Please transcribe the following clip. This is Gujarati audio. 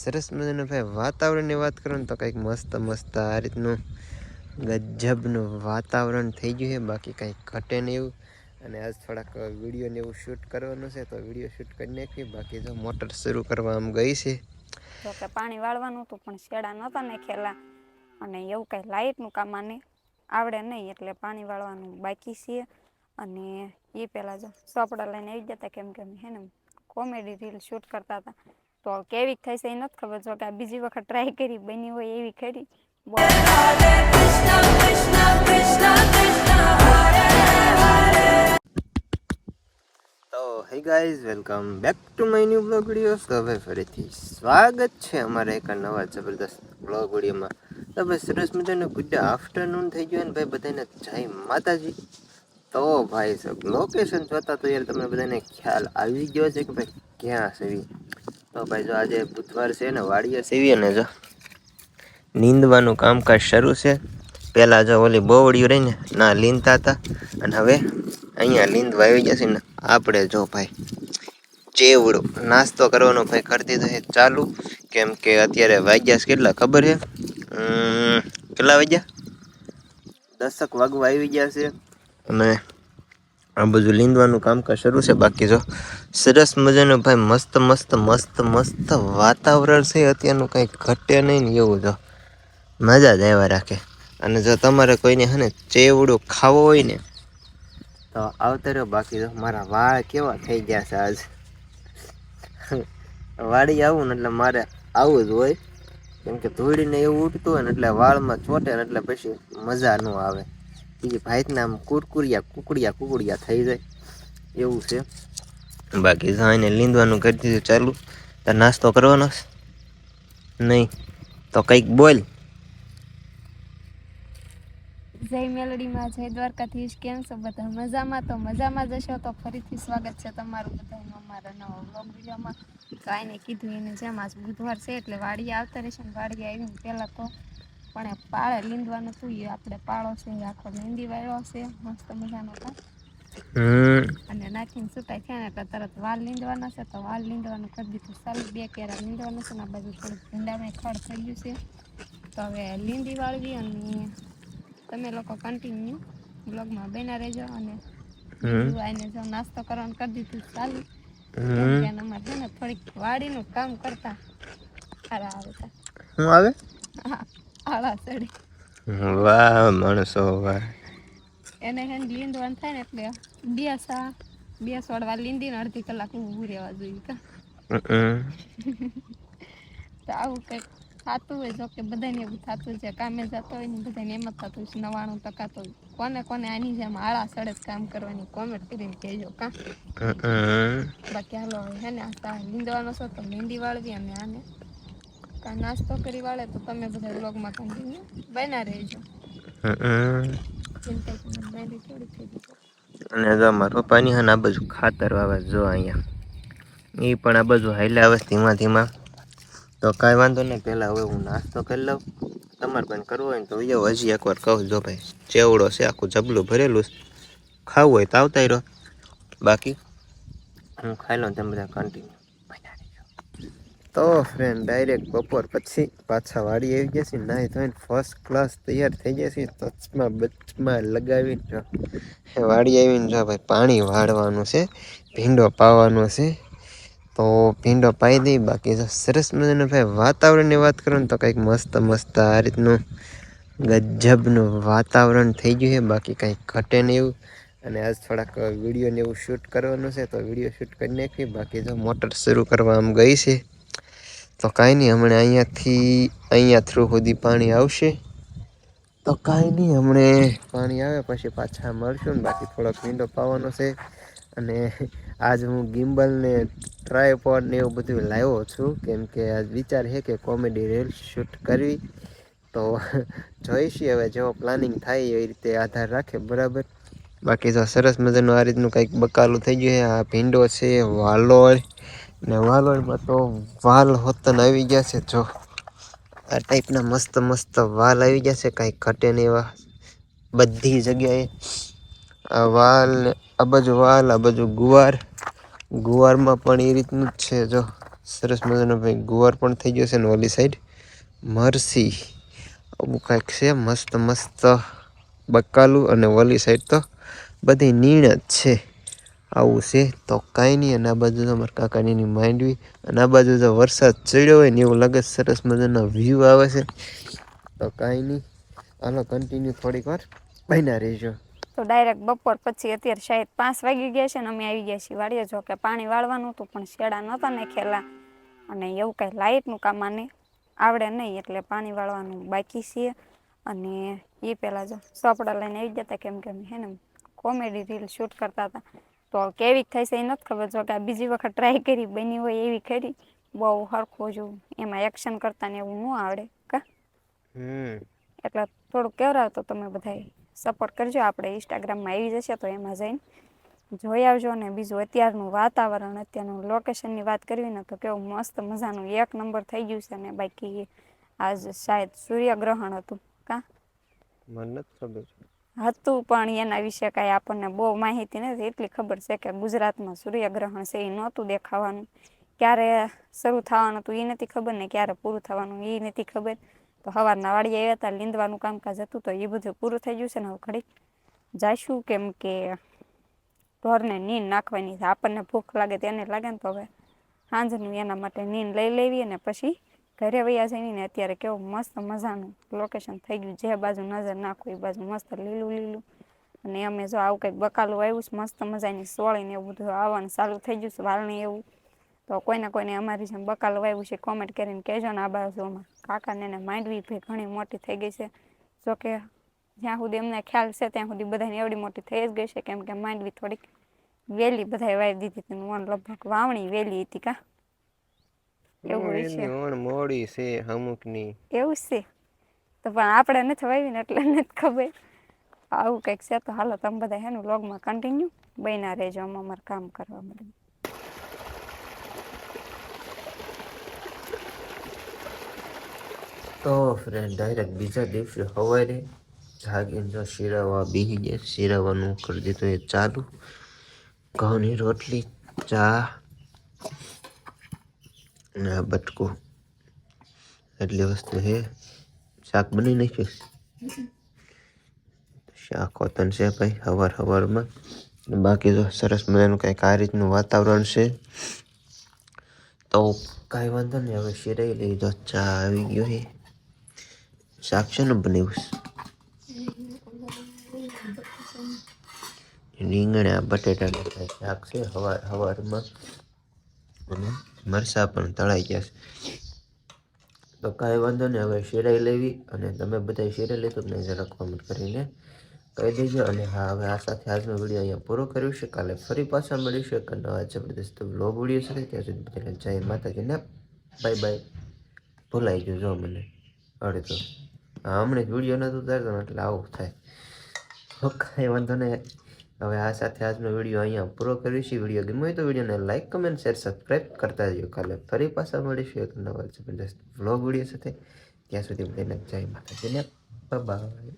સરસ મજાનું ભાઈ વાતાવરણની વાત કરું ને તો કંઈક મસ્ત મસ્ત આ રીતનું ગજબનું વાતાવરણ થઈ ગયું છે. બાકી કંઈક ઘટે નહીં એવું. અને આજ થોડાક વિડીયોને એવું શૂટ કરવાનું છે તો વિડીયો શૂટ કરી નાખીએ. બાકી જો મોટર શરૂ કરવા આમ ગઈ છે. તો કે પાણી વાળવાનું હતું પણ શેડા નહોતા નાખેલા અને એવું કઈ લાઇટનું કામ આને આવડે નહીં એટલે પાણી વાળવાનું બાકી છે. અને એ પેલા જો ચોપડા લઈને આવી જતા કેમ હે ને કોમેડી રીલ શૂટ કરતા હતા તો કેવી થઈ છે એ નથી ખબર. જો કે આ બીજી વખત ટ્રાય કરી બની હોય એવી ખરી. તો hey guys, welcome back to my new blog video. તો હવે ફરીથી સ્વાગત છે અમારા એક નવા જબરદસ્ત બ્લોગ વિડીયોમાં. તો ભાઈ સરસ મજાનું ગુડ આફ્ટરનૂન થઈ ગયું ને ભાઈ બધાને જય માતાજી. તો ભાઈ સાહેબ લોકેશન જોતા તો યાર તમને બધાને ખ્યાલ આવી ગયો છે કે ભાઈ ક્યાં સેવી. તો ભાઈ જો આજે બુધવાર છે ને વાડીએ સેવીએ ને જો નીંદવાનું કામકાજ શરૂ છે. પહેલાં જો ઓલી બોવડીઓ રહીને ના લીંદતા હતા અને હવે અહીંયા લીંદવા આવી જશે ને આપણે જો ભાઈ ચેવડો નાસ્તો કરવાનો ભાઈ કરી દીધો છે ચાલુ. કેમ કે અત્યારે વાગ્યા કેટલા ખબર છે? કેટલા વાગ્યા? 10 વાગવા આવી ગયા છે. અને આ બધું લીંદવાનું કામકાજ શરૂ છે. બાકી જો સરસ મજાનું ભાઈ મસ્ત મસ્ત મસ્ત મસ્ત વાતાવરણ છે અત્યારનું. કંઈ ઘટે નહીં ને એવું જો મજા જ આવ્યા રાખે. અને જો તમારે કોઈને હે ને ચેવડો ખાવો હોય ને તો આવતા રહ્યો. બાકી તો મારા વાળ કેવા થઈ ગયા છે આજ. વાડી આવું ને એટલે મારે આવું જ હોય. કેમ કે ધૂળીને એવું ઉઠતું હોય ને એટલે વાળમાં ચોટે ને એટલે પછી મજા ન આવે. બીજી ભાઈના આમ કુકડિયા થઈ જાય એવું છે. બાકી જાઈને લીંદવાનું કરી દીધું ચાલુ. તો નાસ્તો કરવાનો નહીં તો કંઈક બોલ. જય મેલડીમાં, જય દ્વારકાધીશ. કેમ છો બધા? મજામાં? તો મજામાં જશો તો ફરીથી સ્વાગત છે તમારું બધાનું અમારા નવા બ્લોગ વિડીયોમાં. કાંઈ નહીં કીધું એને જેમ આજ બુધવાર છે એટલે વાડીએ આવતા રહેશે ને વાડીએ આવીને પહેલાં તો પણ પાળે લીંદવાનું હતું. એ આપણે પાળો છે એ આખો લીંદી વાળ્યો છે મસ્ત મજાનો હતા. અને નાખીને સુકાઈ થયા ને એટલે તરત વાલ લીંદવાના છે તો વાલ લીંદવાનું કરી દીધું ચાલુ. 2 કેરા લીંદવાનું છે ને આ બાજુ થોડુંક ભીંડામાં ખડ થઈ ગયું છે તો હવે લીંદી વાળવી. અને તમે લોકો કન્ટિન્યુ બ્લોગમાં બન્યા રહેજો. અને બીજું આઈને જો નાસ્તો કરવાનું કરી દીધું ચાલુ. કેમ કે અમારે છે ને થોડીક વાડીનું કામ કરતા સારા આવે તા. શું આવે? હા, આળા ચડી. વાહ માણસો વાહ. એને હે લીંદવાનું થાય ને એટલે બે સોડવા લીંદીને અડધી કલાક ઊભું રહેવા જોઈએ કા. તો આવું કંઈક થતું હોય. જો કે બધાને એવું થતું છે. કામે જતો હોય ને બધાને એમ જ થતું છે 99% તો કોને આની જેમ આળા સડે કામ કરવાની કોમેન્ટ કરીને કહેજો કા. બાકી હાલો હે ને આ લીંદવાનો છો તો લીંદી વાળવી. અને આને કાંઈ નાસ્તો કરી વાળે તો તમે બધા બ્લોગમાં કન્ટિન્યુ બન્યા રહેજો. અને જો મારા પપ્પાની હે ને આ બાજુ ખાતર વાવે જો અહીંયા. એ પણ આ બાજુ હાલ્યા આવે ધીમા ધીમા. તો કાંઈ વાંધો નહીં. પહેલાં હવે હું નાસ્તો કરી લઉં. તમારે પણ કરવો હોય ને તો હજી એકવાર કહું. જો ભાઈ ચેવડો છે આખું જબલું ભરેલું છે. ખાવું હોય તો આવતા રહો. બાકી હું ખાઈ લઉં. તમે બધા કન્ટિન્યુ. તો ફ્રેન્ડ ડાયરેક્ટ બપોર પછી પાછા વાડી આવી ગયા છે. નાહી ધોઈને ફર્સ્ટ ક્લાસ તૈયાર થઈ ગયા છે. તચમાં બચમાં લગાવીને વાડી આવીને જો ભાઈ પાણી વાળવાનું છે. ભીંડો પાવાનો છે તો ભીંડો પાઈ દઈ. બાકી સરસ મજાનું ભાઈ વાતાવરણની વાત કરું ને તો કંઈક મસ્ત મસ્ત આ રીતનું ગજબનું વાતાવરણ થઈ ગયું છે. બાકી કંઈક ઘટે નહીં એવું. અને આજ થોડાક વિડીયોને એવું શૂટ કરવાનું છે તો વિડીયો શૂટ કરી નાખીએ. બાકી જો મોટર શરૂ કરવા આમ ગઈ છે તો કાંઈ નહીં. હમણાં અહીંયા થ્રુ સુધી પાણી આવશે તો કાંઈ નહીં. હમણાં પાણી આવે પછી પાછા મળશું ને. બાકી થોડોક ભીંડો પાવાનો છે. અને આજ હું ગિમ્બલને ટ્રાયપોડ ને એવું બધું લાવ્યો છું. કેમ કે આજ વિચાર છે કે કોમેડી રીલ શૂટ કરવી. તો જોઈશી હવે જેવો પ્લાનિંગ થાય એવી રીતે આધાર રાખે બરાબર. બાકી તો સરસ મજાનું આ રીતનું કંઈક બકાલું થઈ ગયું છે. આ ભીંડો છે વાલોળ ને વાલોળમાં તો વાલ હોતન આવી ગયા છે. જો આ ટાઈપના મસ્ત મસ્ત વાલ આવી ગયા છે. કાંઈ ઘટે નહીં એવા બધી જગ્યાએ. આ વાલ આ બાજુ ગુવારમાં પણ એ રીતનું જ છે. જો સરસ મજાનો ભાઈ ગુવાર પણ થઈ ગયો છે ને ઓલી સાઈડ મરસી આવું કાંઈક છે મસ્ત મસ્ત બકાલું અને ઓલી સાઈડ તો બધી નીણ જ છે આવું છે તો કાંઈ નહીં અને આ બાજુ તો અમારા કાકાની માંડવી અને આ બાજુ તો વરસાદ ચડ્યો હોય ને એવું લાગે સરસ મજાનો વ્યૂ આવે છે તો કાંઈ નહીં હાલો કન્ટિન્યુ થોડીક વાર બન્યા રહેજો તો ડાયરેક્ટ બપોર પછી અત્યારે શાયદ 5 વાગી ગયા છે ને અમે આવી ગયા છીએ વાડીએ. જો કે પાણી વાળવાનું હતું પણ શેડા નહોતા નાખેલા અને એવું કાંઈ લાઇટનું કામ આને આવડે નહીં એટલે પાણી વાળવાનું બાકી છે. અને એ પહેલાં જો ચોપડા લઈને આવી ગયા હતા કેમ કે હે ને કોમેડી રીલ શૂટ કરતા હતા તો કેવી થાય છે એ નથી ખબર. જો કે આ બીજી વખત ટ્રાય કરી બની હોય એવી કરી બહુ હરખું જોવું એમાં એક્શન કરતા ને એવું ન આવડે કા એટલે થોડુંક કહેવરાવતો તમે બધાય સપોર્ટ કરજો. આપણે ઇન્સ્ટાગ્રામમાં આવી જશે તો એમાં જઈને જોઈ આવજો. ને બીજું અત્યારનું વાતાવરણ અત્યારનું લોકેશનની વાત કરવી ને તો કેવું મસ્ત મજાનું 1 નંબર થઈ ગયું છે. ને બાકી આજ શાયદ સૂર્યગ્રહણ હતું કા મને નથી ખબર હતું પણ એના વિશે કાંઈ આપણને બહુ માહિતી નથી. એટલી ખબર છે કે ગુજરાતમાં સૂર્યગ્રહણ છે એ નહોતું દેખાવાનું. ક્યારે શરૂ થવાનું હતું એ નથી ખબર ને ક્યારે પૂરું થવાનું એ નથી ખબર. તો સવારના વાડીએ આવ્યા હતા લીંદવાનું કામકાજ હતું તો એ બધું પૂરું થઈ ગયું છે ને હવે ઘડીક જઈશું કેમ કે ઢોરને નીંદ નાખવાની છે. આપણને ભૂખ લાગે તેને લાગે ને તો હવે સાંજનું એના માટે નીંદ લઈ લેવી અને પછી ઘરે વયા જઈને ને અત્યારે કેવું મસ્ત મજાનું લોકેશન થઈ ગયું. જે બાજુ નજર નાખો એ બાજુ મસ્ત લીલું લીલું અને અમે જો આવું કંઈક બકાલું આવ્યું છે મસ્ત મજાની સોળીને એવું બધું આવવાનું ચાલુ થઈ ગયું છે વાલણી એવું. તો કોઈને અમારી જેમ બકાલું આવ્યું છે કોમેન્ટ કરીને કહેજો ને. આ બાજુમાં કાકાને એને માંડવી ભાઈ ઘણી મોટી થઈ ગઈ છે. જોકે જ્યાં સુધી એમને ખ્યાલ છે ત્યાં સુધી બધાને એવડી મોટી થઈ જ ગઈ છે કેમ કે માંડવી થોડીક વહેલી બધાએ વાવી દીધી હતી. લગભગ વાવણી વહેલી હતી કા એવું છે મોડી છે અમુકની એવું છે તો પણ આપણે નથી વાવી ને એટલે નથી ખબર. આવું કંઈક છે તો હાલો તમે બધા હે ને વ્લોગમાં કન્ટિન્યુ બન્યા રહેજો. અમારે કામ કરવા માટે તો ફ્રેન્ડ ડાયરેક્ટ બીજા દિવસે સવારે જાગીને જો શીરાવા બેસી ગયા. શીરાવાનું કરી દીધું એ ચાલુ. ઘઉંની રોટલી ચા અને આ બટકું એટલી વસ્તુ છે. શાક બની નાખ્યું. શાક હોતન છે ભાઈ સવારમાં. બાકી તો સરસ મજાનું કંઈક આ રીતનું વાતાવરણ છે તો કાંઈ વાંધો નહીં. હવે શીરાઈ લઈ તો ચા આવી ગયો છે. શાક છે ને બનાવ્યું રીંગણા બટેટાનું શાક છે સવારમાં અને મરચાં પણ તળાઈ ગયા છે. તો કાંઈ વાંધો નહીં. હવે શીરાઈ લેવી અને તમે બધા શીરાઈ લીધું ને જરા કોમેન્ટ કરીને કહી દેજો. અને હા હવે આ સાથે આજનો વિડીયો અહીંયા પૂરો કર્યું છે. કાલે ફરી પાછા મળીશું એક નવા જબરદસ્ત વ્લોગ વિડીયો સાથે. ત્યાં સુધી બધાને જય માતાજીને બાય બાય. ભૂલાઈ ગયું જો મને અડધો હમણાં જ વિડીયો નહોતું ઉતારતો એટલે આવું થાય. કાંઈ વાંધો નહીં. હવે આ સાથે આજનો વિડીયો અહીંયા પૂરો કરીશું. વિડીયો ગમ્યો હોય તો વિડીયોને લાઇક કમેન્ટ શેર સબસ્ક્રાઈબ કરતા જજો. કાલે ફરી પાછા મળીશું એક નવા જબરદસ્ત વ્લોગ વિડીયો સાથે. ત્યાં સુધી બધાને જય માતાજીને બાય બાય.